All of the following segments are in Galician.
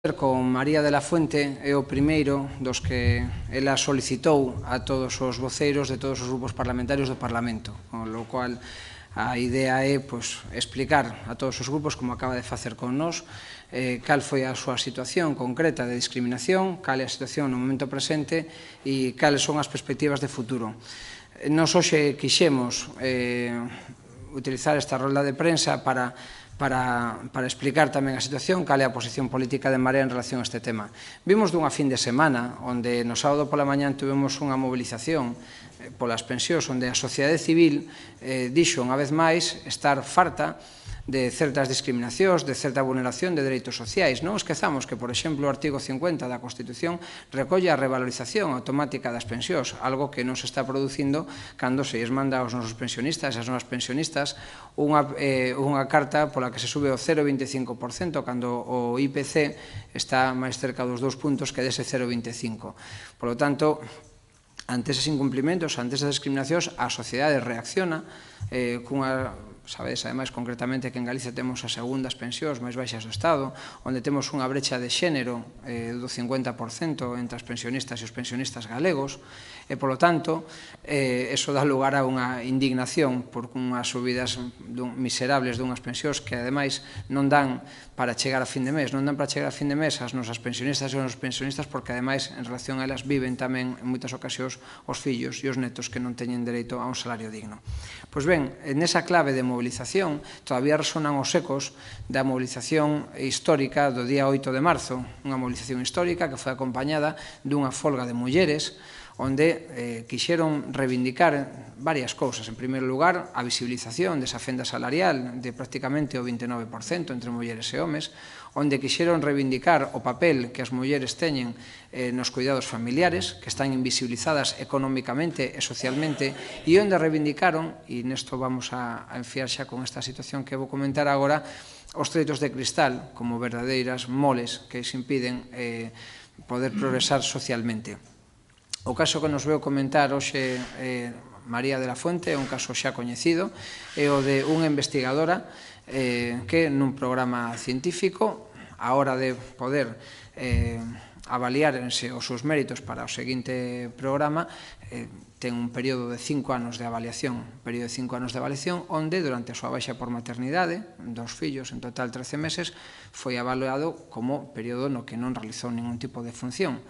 Con María de la Fuente é o primeiro dos que ela solicitou a todos os voceiros de todos os grupos parlamentarios do Parlamento, con lo cual a idea é explicar a todos os grupos, como acaba de facer con nós, cal foi a súa situación concreta de discriminación, cal é a situación no momento presente e cales son as perspectivas de futuro. Nos hoxe quixemos utilizar esta rolda de prensa para explicar tamén a situación, cal é a posición política de Marea en relación a este tema. Vimos dunha fin de semana, onde no sábado pola mañán tuvemos unha movilización polas pensións, onde a sociedade civil dixo unha vez máis estar farta de certas discriminacións, de certa vulneración de dereitos sociais. Non esquezamos que, por exemplo, o artigo 50 da Constitución recolle a revalorización automática das pensións, algo que non se está producindo cando se lles manda aos nosos pensionistas e ás novas pensionistas unha carta pola que se sube o 0,25% cando o IPC está máis cerca dos 2 puntos que dese 0,25. Por lo tanto, ante eses incumplimentos, ante esas discriminacións, a sociedade reacciona cunha... Sabedes, ademais, concretamente, que en Galicia temos as segundas pensións máis baixas do Estado, onde temos unha brecha de xénero do 50% entre as pensionistas e os pensionistas galegos, e, polo tanto, eso dá lugar a unha indignación por unhas subidas miserables dunhas pensións que, ademais, non dan para chegar a fin de mes. Non dan para chegar a fin de mes as nosas pensionistas e os nosos pensionistas porque, ademais, en relación a elas viven tamén, en moitas ocasións, os fillos e os netos que non teñen dereito a un salario digno. Pois ben, nesa clave de movilización, todavía resonan os ecos da movilización histórica do día 8 de marzo, unha movilización histórica que foi acompañada dunha folga de mulleres, onde quixeron reivindicar varias cousas. En primeiro lugar, a visibilización desa fenda salarial de prácticamente o 29% entre mulleres e homes, onde quixeron reivindicar o papel que as mulleres teñen nos cuidados familiares, que están invisibilizadas económicamente e socialmente, e onde reivindicaron, e nesto vamos a enfiar xa con esta situación que vou comentar agora, os treitos de cristal como verdadeiras moles que se impiden poder progresar socialmente. O caso que nos veo comentar hoxe María de la Fuente é un caso xa coñecido, é o de unha investigadora que nun programa científico, a hora de poder avaliarse os seus méritos para o seguinte programa, ten un período de 5 anos de avaliación, onde durante a súa baixa por maternidade, 2 fillos, en total 13 meses, foi avaliado como período no que non realizou ningún tipo de función.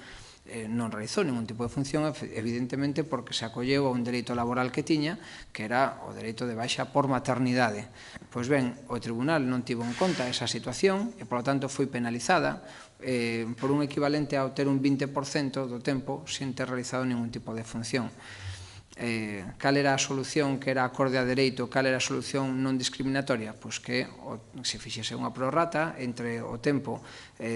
Non realizou ningún tipo de función, evidentemente, porque se acolleu a un dereito laboral que tiña, que era o dereito de baixa por maternidade. Pois ben, o tribunal non tivo en conta esa situación e, polo tanto, foi penalizada por un equivalente ao ter un 20% do tempo sin ter realizado ningún tipo de función. Cal era a solución que era acorde a dereito, cal era a solución non discriminatoria? Pois que se fixese unha prorrata entre o tempo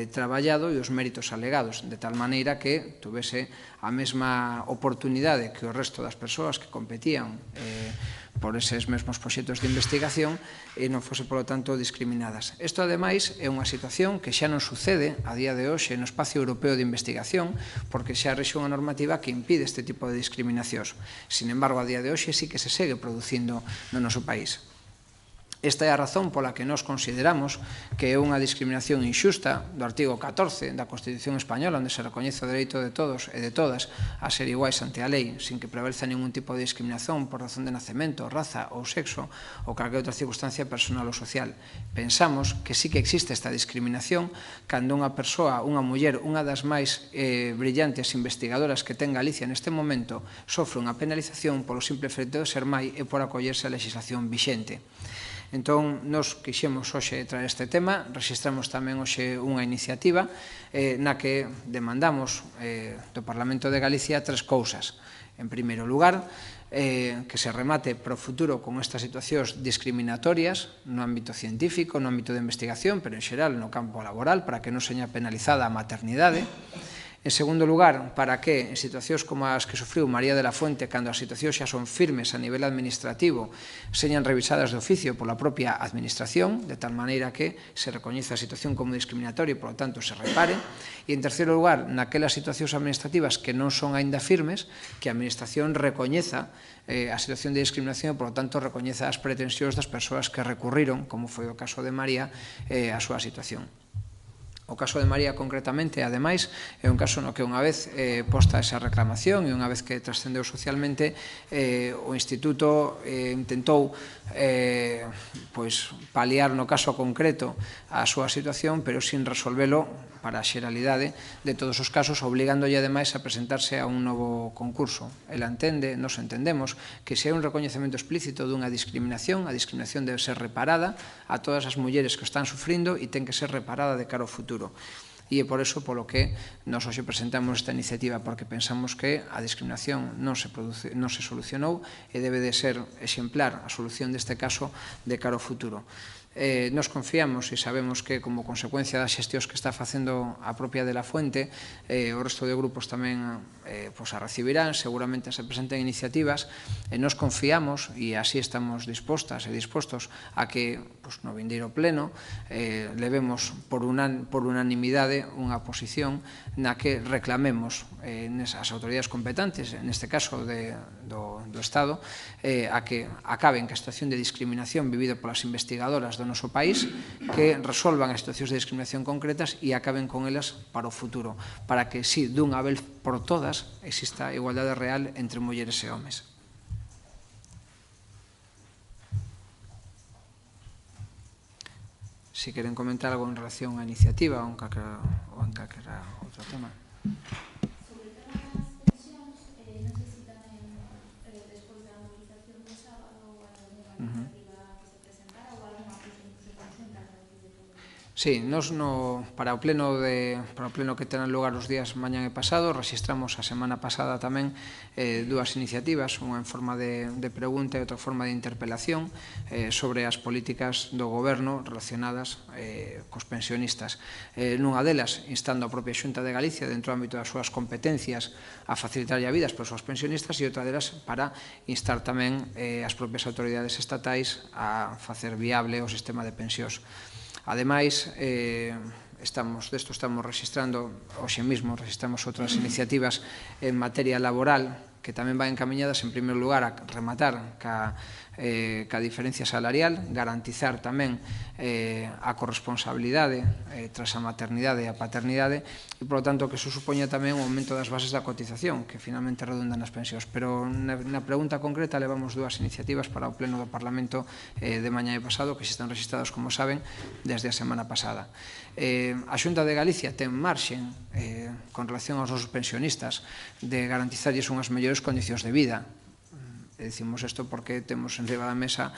traballado e os méritos alegados, de tal maneira que tuvese a mesma oportunidade que o resto das persoas que competían por eses mesmos proxectos de investigación e non fose, polo tanto, discriminadas. Isto, ademais, é unha situación que xa non sucede a día de hoxe no espacio europeo de investigación porque xa rexe unha normativa que impide este tipo de discriminacións. Sin embargo, a día de hoxe sí que se segue producindo no noso país. Esta é a razón pola que nós consideramos que é unha discriminación inxusta do artigo 14 da Constitución Española, onde se recoñece o dereito de todos e de todas a ser iguais ante a lei, sin que prevaleza ningún tipo de discriminación por razón de nacemento, raza ou sexo ou calquera outra circunstancia personal ou social. Pensamos que sí que existe esta discriminación cando unha persoa, unha muller, unha das máis brillantes investigadoras que ten Galicia neste momento, sofre unha penalización polo simple feito de ser mai e por acollerse a legislación vixente. Entón, nos quixemos hoxe traer este tema, registramos tamén hoxe unha iniciativa na que demandamos do Parlamento de Galicia 3 cousas. En primeiro lugar, que se remate para o futuro con estas situacións discriminatorias no ámbito científico, no ámbito de investigación, pero en xeral no campo laboral, para que non seña penalizada a maternidade. En segundo lugar, para que en situacións como as que sufriu María de la Fuente, cando as situacións xa son firmes a nivel administrativo, señan revisadas de oficio pola propia administración, de tal maneira que se recoñece a situación como discriminatoria e, por lo tanto, se repare. E, en terceiro lugar, naquelas situacións administrativas que non son aínda firmes, que a administración recoñeza a situación de discriminación e, por lo tanto, recoñeza as pretensións das persoas que recurriron, como foi o caso de María, a súa situación. O caso de María, concretamente, ademais, é un caso no que unha vez posta esa reclamación e unha vez que trascendeu socialmente, o Instituto intentou paliar no caso concreto a súa situación, pero sin resolvelo para a xeralidade de todos os casos, obligándolle ademais a presentarse a un novo concurso. Ela entende, nos entendemos, que se hai un recoñecemento explícito dunha discriminación, a discriminación debe ser reparada a todas as mulleres que están sufrindo e ten que ser reparada de cara ao futuro. E é por eso polo que nos hoxe presentamos esta iniciativa, porque pensamos que a discriminación non se solucionou e debe de ser exemplar a solución deste caso de cara ao futuro. Nos confiamos e sabemos que como consecuencia das xestións que está facendo a propia de la Fuente, o resto de grupos tamén a recibirán, seguramente se presenten iniciativas, e nos confiamos, e así estamos dispostas e dispostos a que no vindeiro pleno levemos por unanimidade unha posición na que reclamemos as autoridades competentes, neste caso do Estado, a que acaben que a situación de discriminación vivida polas investigadoras do noso país, que resolvan as situacións de discriminación concretas e acaben con elas para o futuro, para que, si, dunha vez por todas, exista igualdade real entre mulleres e homes. Si queren comentar algo en relación á iniciativa ou en calquera outro tema. Sobre o tema das pensións, non sei se tamén despois da movilización do sábado ou algunha iniciativa que se presentara ou algunha cousa que se presenta para que se pode... Sí, nos para o pleno que terán lugar os días mañán e pasado, registramos a semana pasada tamén dúas iniciativas, unha en forma de pregunta e outra forma de interpelación sobre as políticas do goberno relacionadas cos pensionistas. Nunha delas, instando a propia Xunta de Galicia dentro do ámbito das súas competencias a facilitar a vidas para os pensionistas, e outra delas para instar tamén as propias autoridades estatais a facer viable o sistema de pensións. Ademais, estamos registrando, hoxe mesmo registramos outras iniciativas en materia laboral que tamén van encaminhadas, en primeiro lugar, a rematar ca diferencia salarial, garantizar tamén a corresponsabilidade tras a maternidade e a paternidade, e, por lo tanto, que iso supoña tamén un aumento das bases da cotización, que finalmente redundan nas pensións. Pero na pregunta concreta levamos dúas iniciativas para o Pleno do Parlamento de mañá e pasado, que se están registrados, como saben, desde a semana pasada. A Xunta de Galicia ten marxen con relación aos nosos pensionistas de garantizarlles unhas mellores condicións de vida. Dicimos isto porque temos en riba da mesa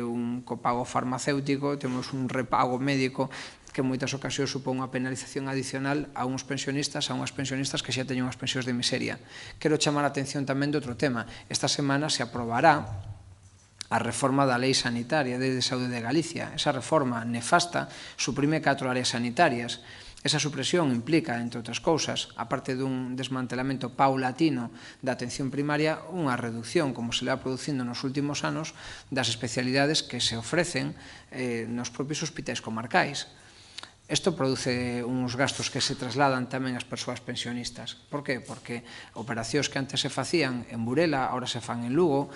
un copago farmacéutico, temos un repago médico que en moitas ocasións supón unha penalización adicional a unhas pensionistas que xa teñen unhas pensións de miseria. Quero chamar a atención tamén de outro tema. Esta semana se aprobará a reforma da Lei Sanitaria de Saúde de Galicia. Esa reforma nefasta suprime 4 áreas sanitarias. Esa supresión implica, entre outras cousas, aparte dun desmantelamento paulatino da atención primaria, unha reducción, como se le va producindo nos últimos anos, das especialidades que se ofrecen nos propios hospitais comarcais. Isto produce uns gastos que se trasladan tamén ás persoas pensionistas. Por que? Porque operacións que antes se facían en Burela, ahora se fan en Lugo,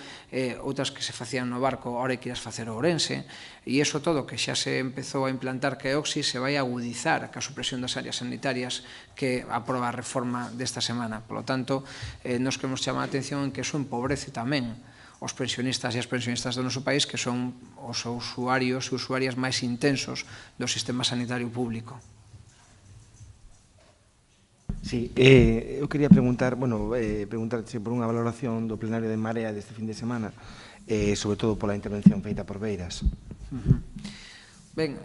outras que se facían no Barco, ahora hai que irás facer a Ourense, e iso todo que xa se empezou a implantar que é Oxi se vai a agudizar ca supresión das áreas sanitarias que aproba a reforma desta semana. Por lo tanto, nos queremos chamar a atención en que iso empobrece tamén os pensionistas e as pensionistas do noso país, que son os usuarios e usuarias máis intensos do sistema sanitario público. Sí, eu quería preguntarte por unha valoración do plenario de Marea deste fin de semana, sobre todo pola intervención feita por Beiras. Ben,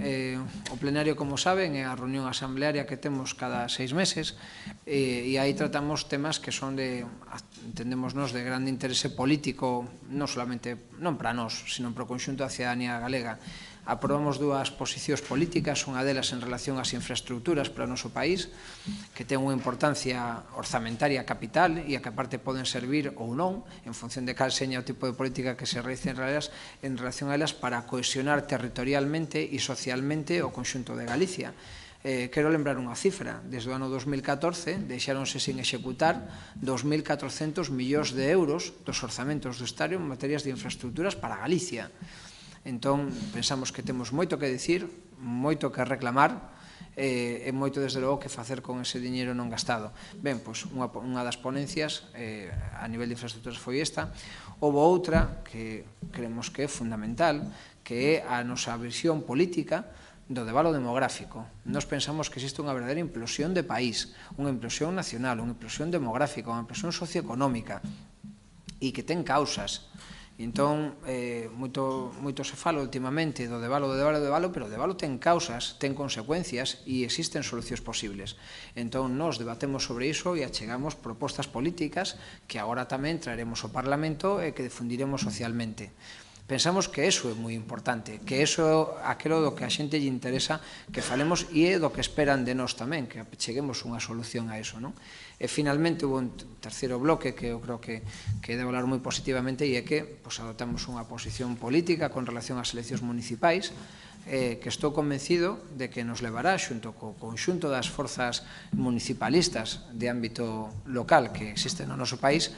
o plenario, como saben, é a reunión asamblearia que temos cada 6 meses, e aí tratamos temas que son entendemos nós, de grande interese político, non para nós, sino para o conxunto da cidadanía galega. Aprobamos dúas posicións políticas, unha delas en relación ás infraestructuras para o noso país, que ten unha importancia orzamentaria capital e a que aparte poden servir ou non, en función de cal seña o tipo de política que se realice en relación a elas, para cohesionar territorialmente e socialmente o conxunto de Galicia. Quero lembrar unha cifra. Desde o ano 2014 deixáronse sin executar 2.400 millóns de euros dos orzamentos do Estado en materias de infraestructuras para Galicia. Entón, pensamos que temos moito que dicir, moito que reclamar, e moito desde logo que facer con ese diñeiro non gastado. Ben, pois unha das ponencias a nivel de infraestructuras foi esta. Houve outra que creemos que é fundamental, que é a nosa visión política do debalo demográfico. Nos pensamos que existe unha verdadeira implosión de país, unha implosión nacional, unha implosión demográfica, unha implosión socioeconómica, e que ten causas. Entón, moito se fala últimamente do debalo, pero o debalo ten causas, ten consecuencias e existen solucións posibles. Entón, nos debatemos sobre iso e achegamos propostas políticas que agora tamén traeremos ao Parlamento e que difundiremos socialmente. Pensamos que eso é moi importante, que eso é aquilo do que a xente lle interesa que falemos e é do que esperan de nós tamén, que cheguemos unha solución a eso, non? E finalmente hubo un terceiro bloque que eu creo que debo hablar moi positivamente e é que adoptamos unha posición política con relación ás eleccións municipais que estou convencido de que nos levará xunto co conxunto das forzas municipalistas de ámbito local que existen no noso país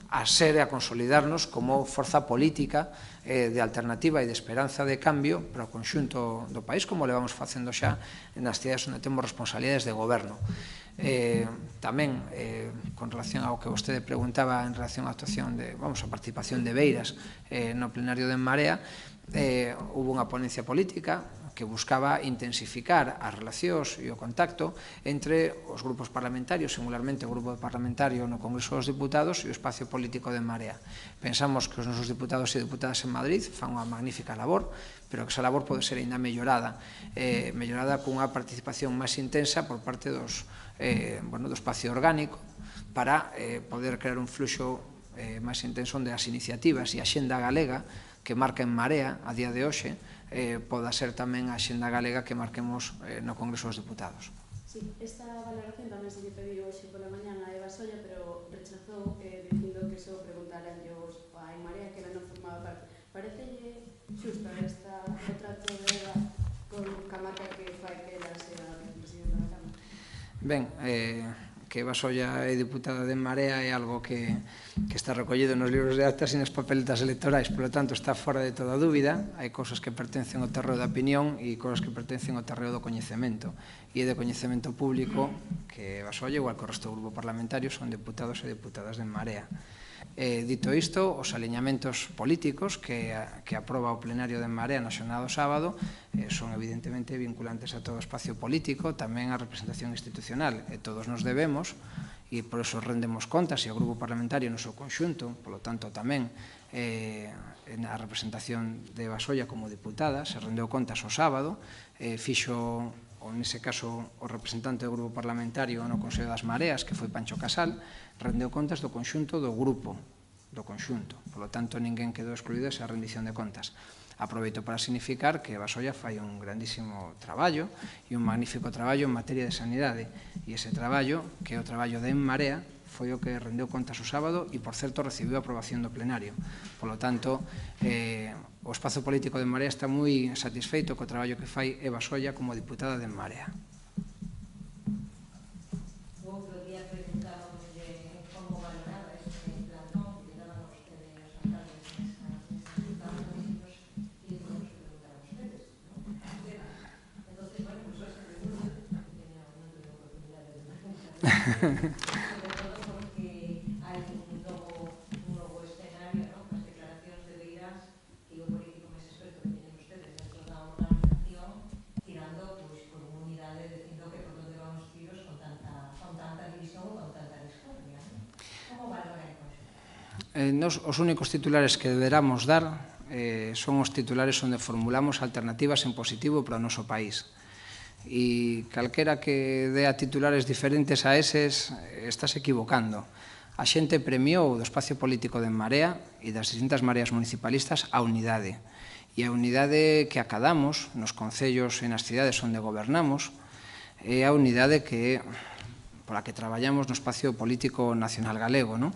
a ser e a consolidarnos como forza política de alternativa e de esperanza de cambio para o conxunto do país, como levamos facendo xa nas cidades onde temos responsabilidades de goberno. Tamén, con relación ao que vostede preguntaba en relación á actuación a participación de Beiras no plenario de En Marea, houve unha ponencia política que buscaba intensificar as relacións e o contacto entre os grupos parlamentarios, singularmente o grupo parlamentario no Congreso dos Diputados e o espacio político de En Marea. Pensamos que os nosos diputados e diputadas en Madrid fan unha magnífica labor, pero que esa labor pode ser ainda mellorada cunha participación máis intensa por parte do espacio orgánico para poder crear un fluxo máis intenso onde as iniciativas e a xenda galega que marca En Marea a día de hoxe poda ser tamén a xenda galega que marquemos no Congreso dos Diputados. Sí, esta valoración tamén se lle pediu hoxe pola mañá a Eva Solla, pero rechazou dicindo que só preguntaran a En Marea que ela non formaba parte. Parecelle xusto o trato de Eva con Camarca que fai que ela sea a vicepresidenta da Cámara? Ben, que Eva Solla é diputada de En Marea é algo que está recollido nos libros de actas e nas papeletas electorais, polo tanto está fora de toda dúbida. Hai cousas que pertencen ao terreo da opinión e cousas que pertencen ao terreo do coñecemento, e é de coñecemento público que Eva Solla, igual que o resto do grupo parlamentario, son diputados e diputadas de En Marea. Dito isto, os aliñamentos políticos que aproba o plenario de En Marea no xornado sábado son evidentemente vinculantes a todo o espacio político, tamén a representación institucional, e todos nos debemos, e por eso rendemos contas, e o grupo parlamentario no seu conxunto, polo tanto tamén na representación de Eva Solla como diputada, se rendeu contas o sábado, fixo, ou nese caso o representante do grupo parlamentario no Consello das Mareas, que foi Pancho Casal, rendeu contas do conxunto do grupo, do conxunto. Por lo tanto, ninguén quedou excluído esa rendición de contas. Aproveito para significar que Eva Solla fai un grandísimo traballo e un magnífico traballo en materia de sanidade. E ese traballo, que é o traballo de En Marea, foi o que rendeu contas o sábado e, por certo, recibiu a aprobación do plenario. Por lo tanto, o espazo político de En Marea está moi satisfeito co traballo que fai Eva Solla como diputada de En Marea. Outro día preguntábamos de como valoraba este plantón que daban ustedes os alcaldes nestas municipios e como nos preguntaron ustedes, ¿no? Entonces, bueno, pues esa pregunta non tenía oportunidade de preguntar. Os únicos titulares que deberamos dar son os titulares onde formulamos alternativas en positivo para o noso país. E calquera que dea titulares diferentes a eses estás equivocando. A xente premiou do espacio político de En Marea e das distintas mareas municipalistas a unidade. E a unidade que acadamos nos concellos e nas cidades onde gobernamos é a unidade pola que traballamos no espacio político nacional galego, non?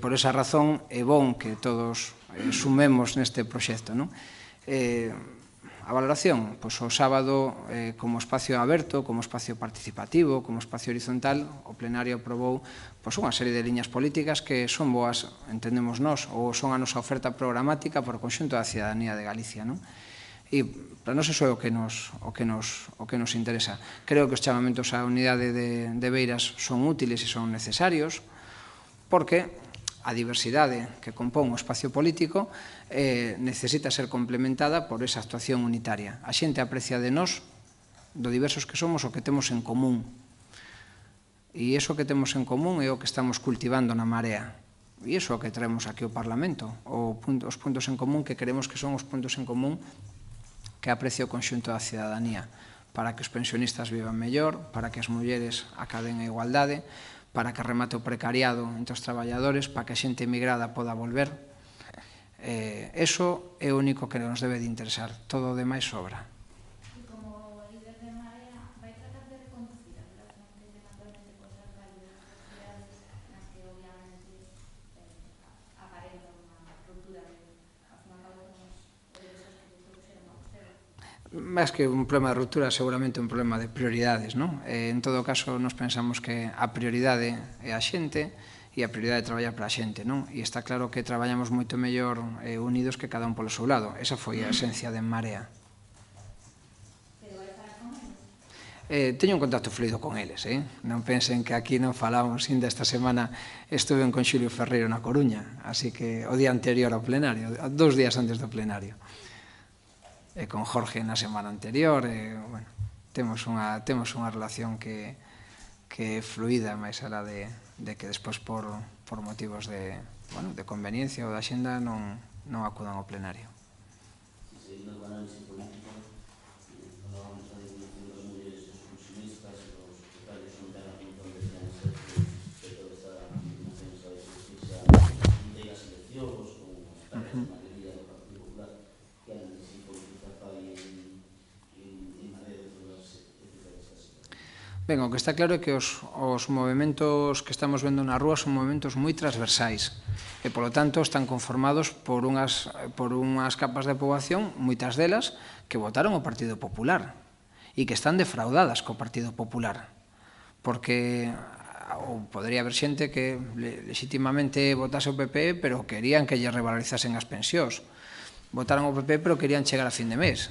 Por esa razón é bon que todos sumemos neste proxecto. A valoración, o sábado como espacio aberto, como espacio participativo, como espacio horizontal, o plenario aprobou unha serie de liñas políticas que son boas, entendemos nós, ou son a nosa oferta programática por o conxunto da cidadanía de Galicia. E para nós iso é o que nos interesa. Creo que os chamamentos á unidade de Beiras son útiles e son necesarios, porque a diversidade que compón o espacio político necesita ser complementada por esa actuación unitaria. A xente aprecia de nós, do diversos que somos, o que temos en común. E iso que temos en común é o que estamos cultivando na Marea. E iso é o que traemos aquí ao Parlamento, os puntos en común que queremos que son os puntos en común que aprecia o conxunto da cidadanía, para que os pensionistas vivan mellor, para que as mulleres acaden a igualdade, para que remate o precariado entre os traballadores, para que a xente emigrada poda volver. Eso é o único que nos debe de interesar, todo o demais sobra. E como líder de Marea, vai tratar de reconducir a relación que ten actualmente cos alcaldes das cidades nas que obviamente aparenta unha ruptura de, ao fin e ao cabo, os derechos que lle trouxeron a vostede? Máis que un problema de ruptura, seguramente un problema de prioridades, non? En todo caso, nos pensamos que a prioridade é a xente e a prioridade é traballar para a xente, non? E está claro que traballamos moito mellor unidos que cada un polo seu lado. Esa foi a esencia de En Marea. Pero vai falar con eles? Teño un contacto fluido con eles, non pensen que aquí non falamos, ainda esta semana estuve con Xulio Ferreiro na Coruña, así que o día anterior ao plenario, 2 días antes do plenario. E con Jorge na semana anterior, bueno, temos unha relación que é fluida, máis alá de que despois por motivos de conveniencia ou da xenda non acudan ao plenario. Seguindo con a análisis política, falábamos da disminución das mulleres e os pensionistas, os secretarios non ten a punta onde ten ser que toda esta disminución sabe existir xa inteiras eleccións con os cargos de maioría do Partido Popular, que análisis política fai en Marea de todas estas situacións. Ben, o que está claro é que os movementos que estamos vendo na rúa son movementos moi transversais e, polo tanto, están conformados por unhas capas de poboación, moitas delas, que votaron o Partido Popular e que están defraudadas co Partido Popular, porque ou podría haber xente que legitimamente votase o PP, pero querían que lle revalorizasen as pensións. Votaron o PP, pero querían chegar a fin de mes.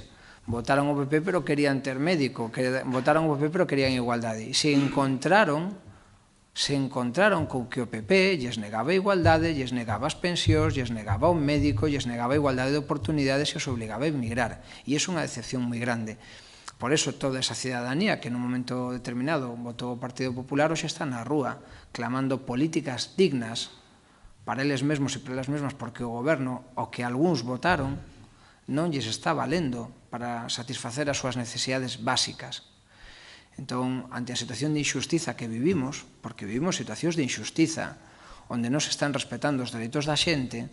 Votaron o PP, pero querían ter médico. Votaron o PP, pero querían igualdade. E se encontraron con que o PP lles negaba a igualdade, lles negaba as pensións, lles negaba o médico, lles negaba a igualdade de oportunidades e os obligaba a emigrar. E é unha decepción moi grande. Por eso, toda esa cidadanía que nun momento determinado votou o Partido Popular hoxe está na rúa, clamando políticas dignas para eles mesmos e para elas mesmas, porque o goberno, o que algúns votaron, non lles está valendo para satisfacer as súas necesidades básicas. Entón, ante a situación de injustiza que vivimos, porque vivimos situacións de injustiza, onde non se están respetando os dereitos da xente,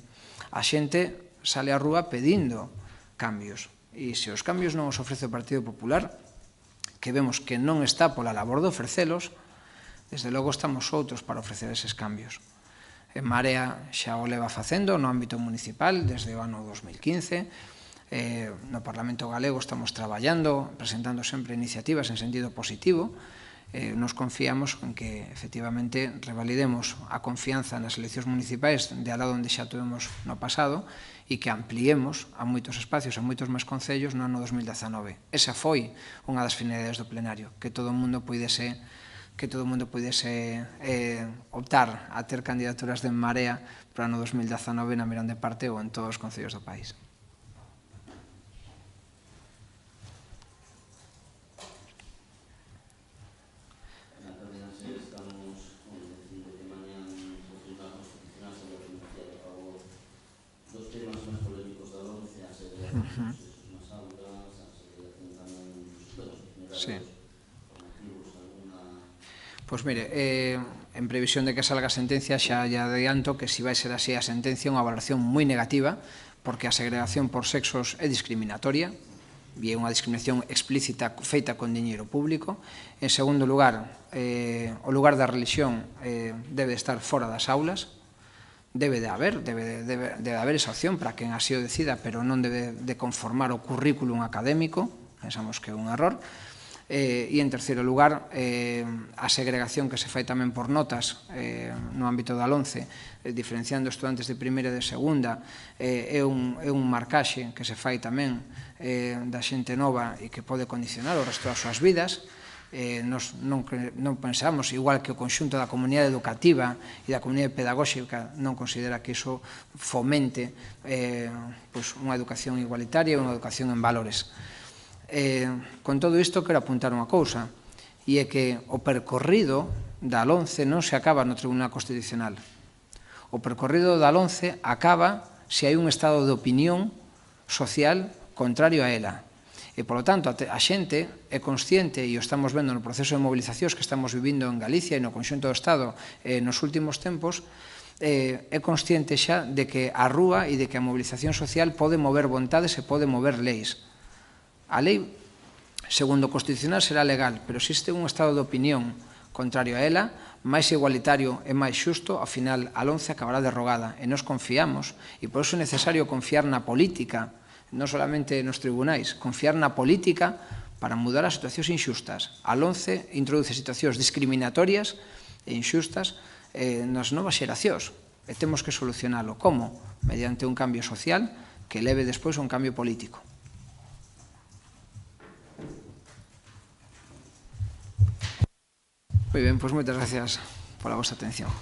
a xente sale á rúa pedindo cambios. E se os cambios non os ofrece o Partido Popular, que vemos que non está pola labor de ofrecelos, desde logo estamos outros para ofrecer eses cambios. En Marea xa o leva facendo no ámbito municipal desde o ano 2015, no Parlamento Galego estamos traballando, presentando sempre iniciativas en sentido positivo. Nos confiamos en que efectivamente revalidemos a confianza nas eleccións municipais de alá onde xa tuvemos no pasado e que ampliemos a moitos espacios, a moitos máis concellos no ano 2019. Esa foi unha das finalidades do plenario, que todo o mundo puidese optar a ter candidaturas de En Marea para o ano 2019 na Mirón de Parte ou en todos os concellos do país. Sí. Pois mire, en previsión de que salga a sentencia, xa adianto que se vai ser así a sentencia unha valoración moi negativa, porque a segregación por sexos é discriminatoria, e é unha discriminación explícita feita con diñeiro público. En segundo lugar, o lugar da religión debe estar fora das aulas, debe de haber esa opción para quen así o decida, pero non debe de conformar o currículum académico, pensamos que é un error. E, en terceiro lugar, a segregación que se fai tamén por notas no ámbito da LONCE, diferenciando estudantes de primeira e de segunda, é un marcaxe que se fai tamén da xente nova e que pode condicionar o resto das súas vidas. Nos non pensamos, igual que o conxunto da comunidade educativa e da comunidade pedagóxica non considera que iso fomente unha educación igualitaria e unha educación en valores. Con todo isto quero apuntar unha cousa, e é que o percorrido da LONCE non se acaba no Tribunal Constitucional. O percorrido da LONCE acaba se hai un estado de opinión social contrario a ela. E, polo tanto, a xente é consciente, e o estamos vendo no proceso de movilizacións que estamos vivindo en Galicia e no conxunto do Estado nos últimos tempos, é consciente xa de que a rúa e de que a movilización social pode mover vontades e pode mover leis. A lei, segundo o Constitucional, será legal, pero se existe un estado de opinión contrario a ela, máis igualitario e máis xusto, ao final a LONCE acabará derrogada. E nos confiamos, e por iso é necesario confiar na política, non solamente nos tribunais, confiar na política para mudar as situacións inxustas. A LONCE introduce situacións discriminatorias e inxustas nas novas xeracións, e temos que solucionalo. Como? Mediante un cambio social que leve despois a un cambio político. Moi ben, pois moitas gracias pola vosa atención.